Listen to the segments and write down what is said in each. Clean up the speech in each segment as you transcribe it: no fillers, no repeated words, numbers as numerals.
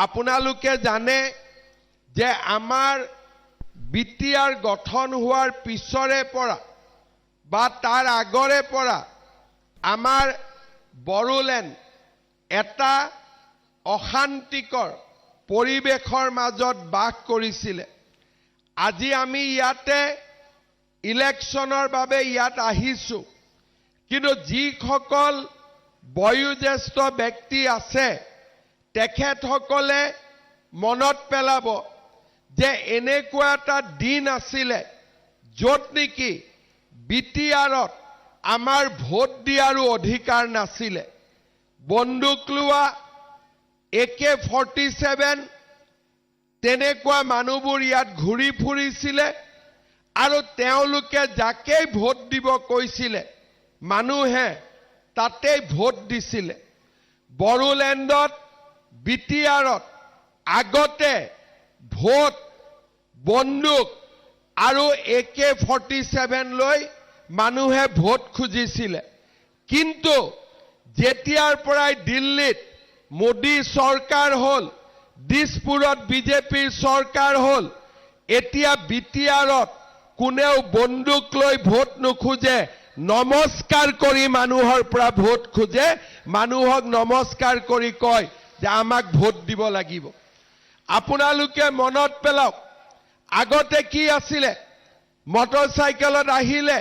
আপোনালোকে জানে যে আমাৰ বিটিআৰ গঠন হোৱাৰ পিছৰে পৰা বা তাৰ আগৰে পৰা আমাৰ বড়োলেণ্ড এটা অশান্তিকৰ পৰিৱেশৰ মাজত বাস কৰিছিল। আজি আমি ইয়াতে ইলেকশ্যনৰ বাবে ইয়াত আহিছো, কিন্তু যিসকল বয়োজ্যেষ্ঠ ব্যক্তি আছে তেখেতসকলে মনত পেলাব যে এনেকুৱা এটা দিন আছিলে য'ত নেকি বিটিআৰত আমাৰ ভোট দিয়াৰো অধিকাৰ নাছিলে। বন্দুক লোৱা AK-47 তেনেকুৱা মানুহবোৰ ইয়াত ঘূৰি ফুৰিছিলে আৰু তেওঁলোকে যাকেই ভোট দিব কৈছিলে মানুহে তাতেই ভোট দিছিলে। বড়োলেণ্ডত বিটিআৰত আগতে ভোট বন্দুক আৰু AK-47 লৈ মানুহে ভোট খুজিছিলে, কিন্তু যেতিয়াৰ পৰাই দিল্লীত মোদী চৰকাৰ হ'ল, দিছপুৰত বিজেপিৰ চৰকাৰ হ'ল, এতিয়া বিটিআৰত কোনেও বন্দুক লৈ ভোট নোখোজে, নমস্কাৰ কৰি মানুহৰ পৰা ভোট খোজে, মানুহক নমস্কাৰ কৰি কয় যে আমাক ভোট দিব লাগিব। আপোনালোকে মনত পেলাওক, আগতে কি আছিলে? মটৰচাইকেলত আহিলে,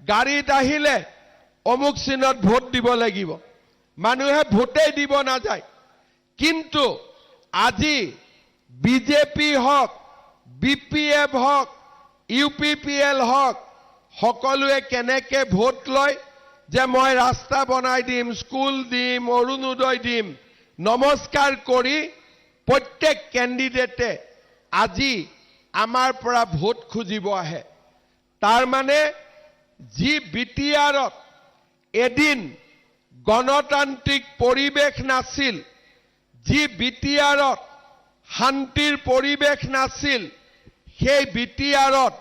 গাড়ীত আহিলে অমুক চিনত ভোট দিব লাগিব, মানুহে ভোটেই দিব নাযায়। কিন্তু আজি বিজেপি হওক, BPF হওক, UPPL হওক, সকলোৱে কেনেকে ভোট লয় যে মই ৰাস্তা বনাই দিম, স্কুল দিম, অৰুণোদয় দিম, নমস্কাৰ কৰি প্ৰত্যেক কেণ্ডিডেটে আজি আমাৰ পৰা ভোট খুজিব আহে। তাৰ মানে যি বিটিআৰত এদিন গণতান্ত্ৰিক পৰিৱেশ নাছিল, যি বিটিআৰত শান্তিৰ পৰিৱেশ নাছিল, সেই বিটিআৰত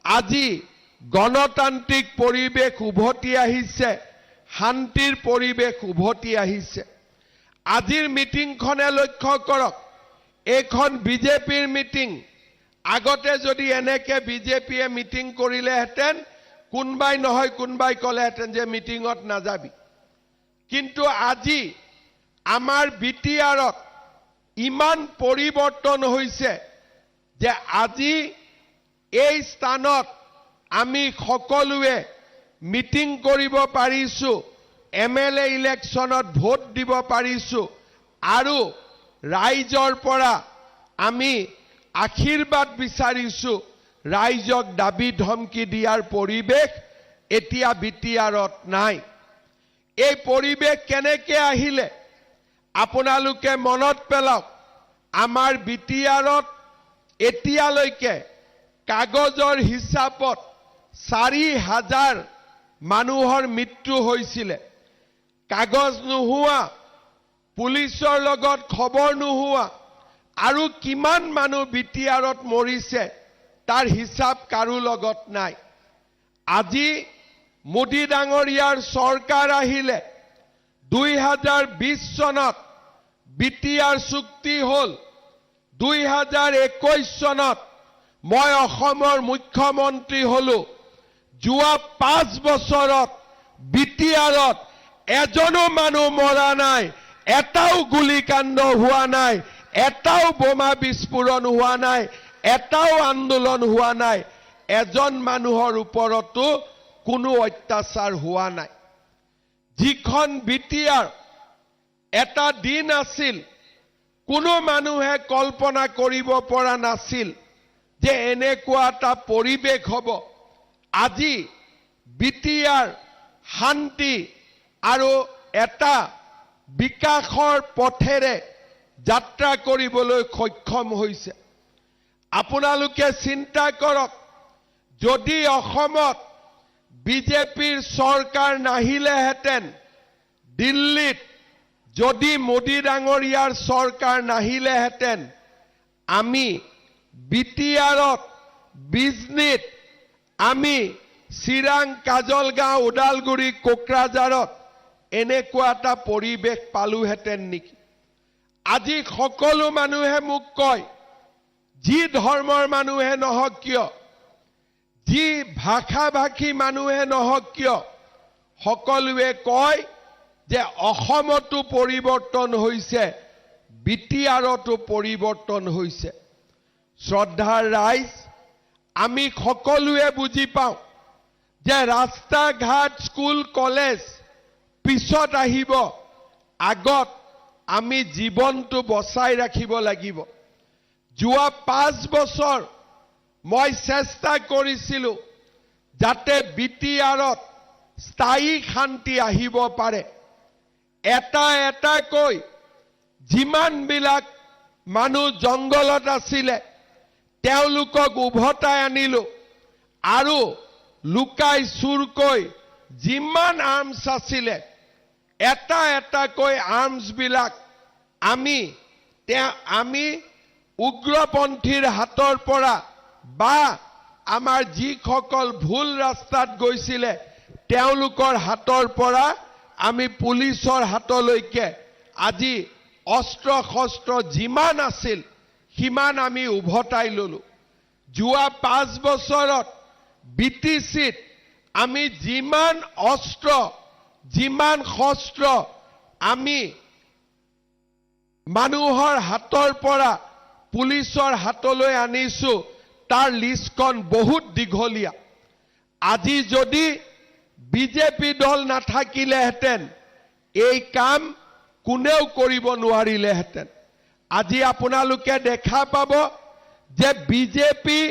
আজি গণতান্ত্ৰিক পৰিৱেশ উভতি আহিছে, শান্তিৰ পৰিৱেশ উভতি আহিছে। আজিৰ মিটিংখনে লক্ষ্য কৰক, এইখন বিজেপিৰ মিটিং। আগতে যদি এনেকে বিজেপিয়ে মিটিং কৰিলেহেঁতেন কোনবাই নহয় কোনবাই ক'লেহেঁতেন যে মিটিঙত নাযাবি, কিন্তু আজি আমাৰ বিটিআৰত ইমান পৰিৱৰ্তন হৈছে যে আজি এই স্থানত আমি সকলোৱে মিটিং কৰিব পাৰিছো, MLA ইলেকশ্যনত ভোট দিব পাৰিছো আৰু ৰাইজৰ পৰা আমি আশীৰ্বাদ বিচাৰিছো। ৰাইজক দাবী ধমকি দিয়াৰ পৰিৱেশ এতিয়া বিটিআৰত নাই। এই পৰিৱেশ কেনেকে আহিলে আপোনালোকে মনত পেলাওক। আমাৰ বিটিআৰত এতিয়ালৈকে কাগজৰ হিচাপত 4,000 মানুহৰ মৃত্যু হৈছিলে। কাগজ নোহোৱা, পুলিচৰ লগত খবৰ নোহোৱা আৰু কিমান মানুহ বিটিআৰত মৰিছে তাৰ হিচাপ কাৰো লগত নাই। আজি মোদী ডাঙৰীয়াৰ চৰকাৰ আহিলে, 2020 চনত বিটিআৰ চুক্তি হ'ল, 2021 চনত মই অসমৰ মুখ্যমন্ত্ৰী হলো। যোৱা 5 বছৰত বিটিআৰত এজনো মানুহ মৰা নাই, এটাও গুলিকাণ্ড হোৱা নাই, এটাও বোমা বিস্ফোৰণ হোৱা নাই, এটাও আন্দোলন হোৱা নাই, এজন মানুহৰ ওপৰতো কোনো অত্যাচাৰ হোৱা নাই। যিখন বিটিআৰ এটা দিন আছিল, কোনো মানুহে কল্পনা কৰিব পৰা নাছিল যে এনেকুৱা এটা পৰিৱেশ হ'ব। আজি বিটিআৰ শান্তি আৰু এটা বিকাশৰ পথেৰে যাত্ৰা কৰিবলৈ সক্ষম হৈছে। আপোনালোকে চিন্তা কৰক, যদি অসমত বিজেপিৰ চৰকাৰ নাহিলেহেঁতেন, দিল্লীত যদি মোদী ডাঙৰীয়াৰ চৰকাৰ নাহিলেহেঁতেন, আমি বিটিআৰত, বিজনীত, আমি চিৰাং, কাজলগাঁও, ওদালগুৰি, কোকৰাঝাৰত এনেকুৱা এটা পৰিৱেশ পালোহেঁতেন নেকি? আজি সকলো মানুহে মোক কয়, যি ধৰ্মৰ মানুহে নহওক কিয়, যি ভাষা ভাষী মানুহে নহওক কিয়, সকলোৱে কয় যে অসমতো পৰিৱৰ্তন হৈছে, বিটিআৰতো পৰিৱৰ্তন হৈছে। শ্ৰদ্ধাৰ ৰাইজ, আমি সকলোৱে বুজি পাওঁ যে ৰাস্তা ঘাট স্কুল কলেজ পিছত আহিব, আগত আমি জীৱনটো বচাই ৰাখিব লাগিব। যোৱা 5 বছৰ মই চেষ্টা কৰিছিলোঁ যাতে বিটিআৰত স্থায়ী শান্তি আহিব পাৰে। এটা এটাকৈ যিমানবিলাক মানুহ জংগলত আছিলে তেওঁলোকক উভতাই আনিলোঁ, আৰু লুকাই চুৰকৈ যিমান আৰ্মছ আছিলে এটা এটাকৈ আৰ্মছবিলাক আমি উগ্ৰপন্থীৰ হাতৰ পৰা বা আমাৰ যিসকল ভুল ৰাস্তাত গৈছিলে তেওঁলোকৰ হাতৰ পৰা আমি পুলিচৰ হাতলৈকে আজি অস্ত্ৰ শস্ত্ৰ যিমান আছিল সিমান আমি উভতাই ললো। যোৱা 5 বছৰত বিটিচিত আমি যিমান অস্ত্ৰ যিমান শস্ত্ৰ আমি মানুহৰ হাতৰ পৰা পুলিচৰ হাতলৈ আনিছো তাৰ লিষ্টখন বহুত দীঘলীয়া। আজি যদি বিজেপি দল নাথাকিলেহেঁতেন এই কাম কোনেও কৰিব নোৱাৰিলেহেঁতেন। আজি আপোনালোকে দেখা পাব যে বিজেপি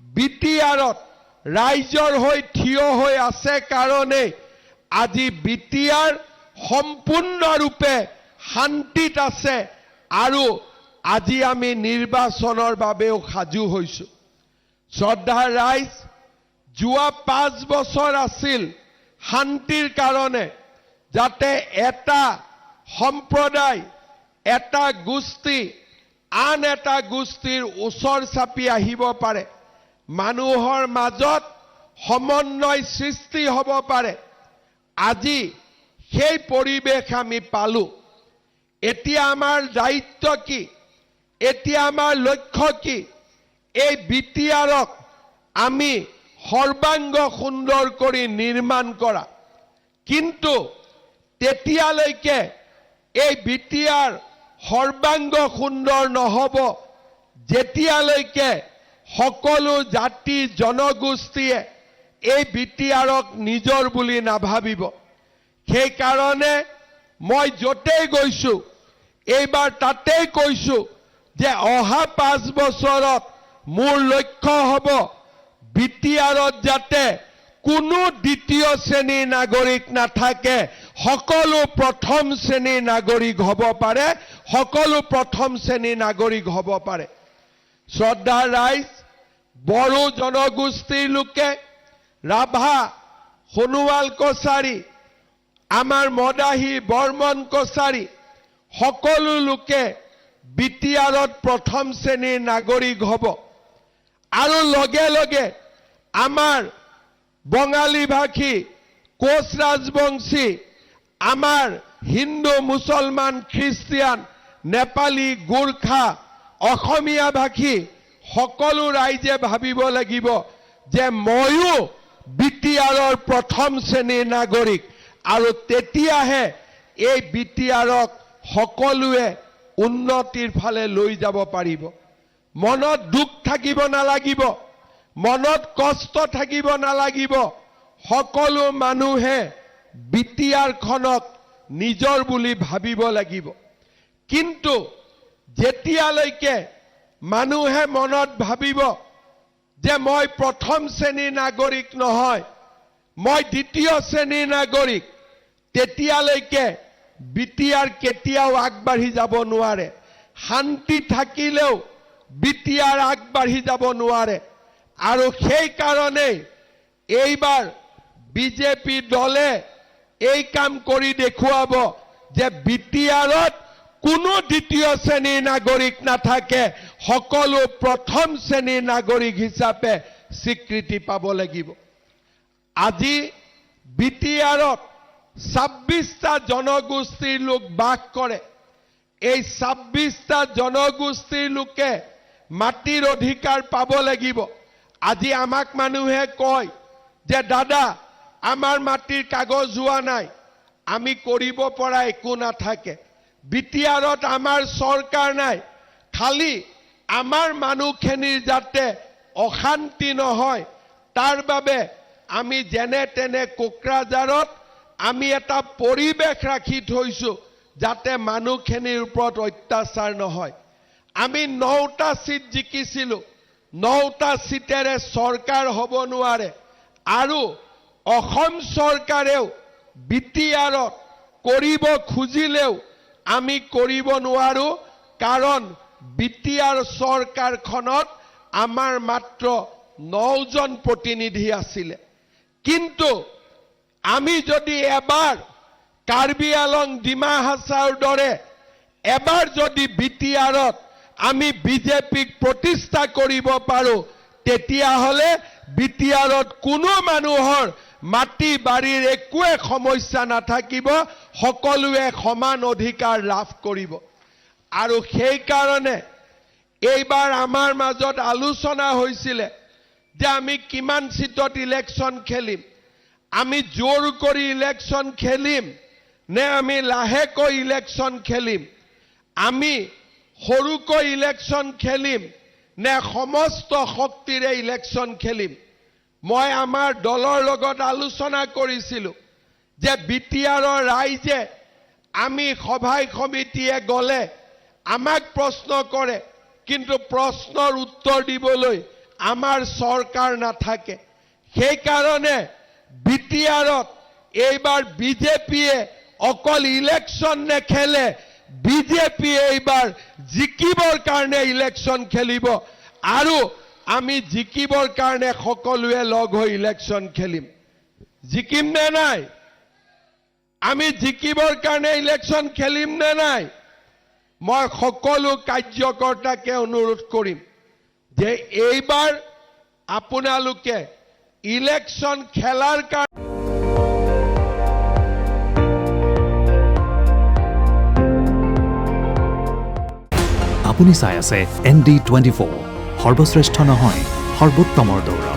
বিটিআৰত ৰাইজৰ হৈ থিয় হৈ আছে কাৰণে আজি বিটিআৰ সম্পূৰ্ণৰূপে শান্তিত আছে, আৰু আজি আমি নিৰ্বাচনৰ বাবেও সাজু হৈছো। শ্ৰদ্ধাৰ ৰাইজ, যোৱা 5 বছৰ আছিল শান্তিৰ কাৰণে, যাতে এটা সম্প্ৰদায় এটা গোষ্ঠী আন এটা গোষ্ঠীৰ ওচৰ চাপি আহিব পাৰে, মানুহৰ মাজত সমন্বয় সৃষ্টি হ'ব পাৰে। আজি সেই পৰিৱেশ আমি পালো। এতিয়া আমাৰ দায়িত্ব কি? এতিয়া আমাৰ লক্ষ্য কি? এই বিটিআৰক আমি সৰ্বাংগ সুন্দৰ কৰি নিৰ্মাণ কৰা। কিন্তু তেতিয়ালৈকে এই বিটিআৰ সৰ্বাংগ সুন্দৰ নহ'ব যেতিয়ালৈকে সকলো জাতি জনগোষ্ঠীয়ে এই বিটিআৰক নিজৰ বুলি নাভাবিব। সেইকাৰণে মই য'তেই গৈছো এইবাৰ তাতেই কৈছো যে অহা 5 বছৰত মোৰ লক্ষ্য হ'ব বিটিআৰত যাতে কোনো দ্বিতীয় শ্ৰেণীৰ নাগৰিক নাথাকে, সকলো প্ৰথম শ্ৰেণীৰ নাগৰিক হ'ব পাৰে, সকলো প্ৰথম শ্ৰেণীৰ নাগৰিক হ'ব পাৰে। শ্ৰদ্ধাৰ ৰাইজ, বড়ো জনগোষ্ঠীৰ লোকে, ৰাভা, সোণোৱাল কছাৰী, আমাৰ মদাহী, বৰ্মন কছাৰী সকলো লোকে বিটিআৰত প্ৰথম শ্ৰেণীৰ নাগৰিক হ'ব। আৰু লগে লগে আমাৰ বঙালী ভাষী, কোচ ৰাজবংশী, আমাৰ হিন্দু, মুছলমান, খ্ৰীষ্টিয়ান, নেপালী, গোৰ্খা, অসমীয়া ভাষী সকলো ৰাইজে ভাবিব লাগিব যে ময়ো বিটিআৰৰ প্ৰথম শ্ৰেণীৰ নাগৰিক, আৰু তেতিয়াহে এই বিটিআৰক সকলোৱে উন্নতিৰ ফালে লৈ যাব পাৰিব। মনত দুখ থাকিব নালাগিব, মনত কষ্ট থাকিব নালাগিব। সকলো মানুহে বিটিআৰখনক নিজৰ বুলি ভাবিব লাগিব। কিন্তু যেতিয়ালৈকে মানুহে মনত ভাবিব যে মই প্ৰথম শ্ৰেণীৰ নাগৰিক নহয়, মই দ্বিতীয় শ্ৰেণীৰ নাগৰিক, তেতিয়ালৈকে বিটিআৰ কেতিয়াও আগবাঢ়ি যাব নোৱাৰে। শান্তি থাকিলেও বিটিআৰ আগবাঢ়ি যাব নোৱাৰে। আৰু সেইকাৰণেই এইবাৰ বিজেপি দলে এই কাম কৰি দেখুৱাব যে বিটিআৰত কোনো দ্বিতীয় শ্ৰেণীৰ নাগৰিক নাথাকে, সকলো প্ৰথম শ্ৰেণীৰ নাগৰিক হিচাপে স্বীকৃতি পাব লাগিব। আজি বিটিআৰত 26টা জনগোষ্ঠীৰ লোক বাস কৰে। এই 26টা জনগোষ্ঠীৰ লোকে মাটিৰ অধিকাৰ পাব লাগিব। আজি আমাক মানুহে কয় যে দাদা আমাৰ মাটিৰ কাগজ হোৱা নাই, আমি কৰিব পৰা একো নাথাকে। বিটিআৰত আমাৰ চৰকাৰ নাই, খালি আমাৰ মানুহখিনিৰ যাতে অশান্তি নহয় তাৰ বাবে আমি যেনে তেনে কোকৰাঝাৰত আমি এটা পৰিৱেশ ৰাখি থৈছো যাতে মানুহখিনিৰ ওপৰত অত্যাচাৰ নহয়। আমি 9টা সিট জিকিছিলো, 9টা সিটেৰে চৰকাৰ হ'ব নোৱাৰে আৰু অসম চৰকাৰেও বিটিআৰত কৰিব খুজিলেও আমি কৰিব নোৱাৰো, কাৰণ বিটিআৰ চৰকাৰখনত আমাৰ মাত্ৰ 9জন প্ৰতিনিধি আছিলে। কিন্তু আমি যদি এবাৰ কাৰ্বি আলং ডিমা হাছাওৰ দৰে এবাৰ যদি বিটিআৰত আমি বিজেপিক প্ৰতিষ্ঠা কৰিব পাৰো, তেতিয়াহ'লে বিটিআৰত কোনো মানুহৰ মাটি বাৰীৰ একোৱে সমস্যা নাথাকিব, সকলোৱে সমান অধিকাৰ লাভ কৰিব। আৰু সেই কাৰণে এইবাৰ আমাৰ মাজত আলোচনা হৈছিলে যে আমি কিমান সিটত ইলেকশ্যন খেলিম, আমি জোৰ কৰি ইলেকশ্যন খেলিম নে আমি লাহেকৈ ইলেকশ্যন খেলিম, আমি সৰুকৈ ইলেকশ্যন খেলিম নে সমস্ত শক্তিৰে ইলেকশ্যন খেলিম। মই আমাৰ দলৰ লগত আলোচনা কৰিছিলো যে বিটিআৰৰ ৰাইজে আমি সভাই সমিতিয়ে গলে আমাক প্ৰশ্ন কৰে, কিন্তু প্ৰশ্নৰ উত্তৰ দিবলৈ আমাৰ চৰকাৰ নাথাকে। সেই কাৰণে বিটিআৰত এইবাৰ বিজেপিয়ে অকল ইলেকশ্যন নেখেলে, বিজেপিয়ে এইবাৰ জিকিবৰ কাৰণে ইলেকশ্যন খেলিব আৰু আমি জিকিবৰ কাৰণে সকলোৱে লগ হৈ ইলেকশ্যন খেলিম। জিকিম নে নাই? আমি জিকিবৰ কাৰণে ইলেকশ্যন খেলিম নে নাই? মই সকলো কাৰ্যকৰ্তাকে অনুৰোধ কৰিম যে এইবাৰ আপোনালোকে ইলেকশ্যন খেলাৰ কাৰণে আপুনি চাই আছে ND24, সৰ্বশ্ৰেষ্ঠ নহয় সৰ্বোত্তমৰ দৌৰ।